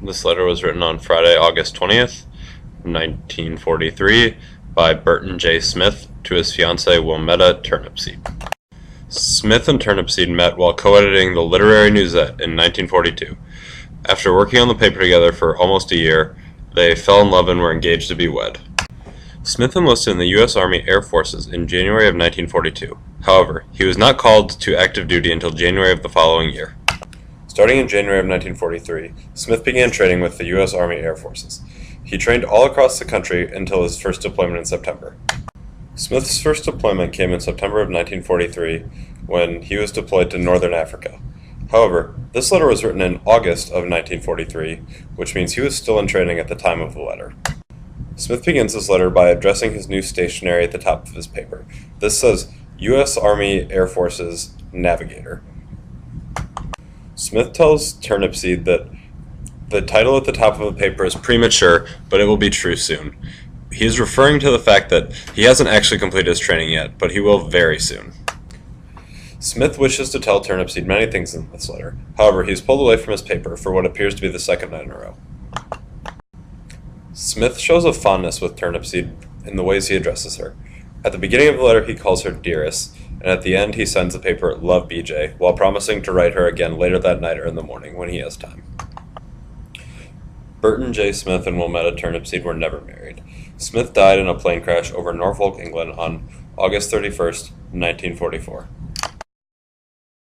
This letter was written on Friday, August 20th, 1943, by Burton J. Smith to his fiancée Willametta Turnepseed. Smith and Turnepseed met while co-editing the Literary Newsette in 1942. After working on the paper together for almost a year, they fell in love and were engaged to be wed. Smith enlisted in the U.S. Army Air Forces in January of 1942. However, he was not called to active duty until January of the following year. Starting in January of 1943, Smith began training with the U.S. Army Air Forces. He trained all across the country until his first deployment in September. Smith's first deployment came in September of 1943 when he was deployed to Northern Africa. However, this letter was written in August of 1943, which means he was still in training at the time of the letter. Smith begins this letter by addressing his new stationery at the top of his paper. This says, U.S. Army Air Forces Navigator. Smith tells Turnepseed that the title at the top of the paper is premature, but it will be true soon. He is referring to the fact that he hasn't actually completed his training yet, but he will very soon. Smith wishes to tell Turnepseed many things in this letter. However, he is pulled away from his paper for what appears to be the second night in a row. Smith shows a fondness with Turnepseed in the ways he addresses her. At the beginning of the letter, he calls her Dearest, and at the end, he sends the paper Love BJ, while promising to write her again later that night or in the morning when he has time. Burton J. Smith and Willametta Turnepseed were never married. Smith died in a plane crash over Norfolk, England on August 31st, 1944.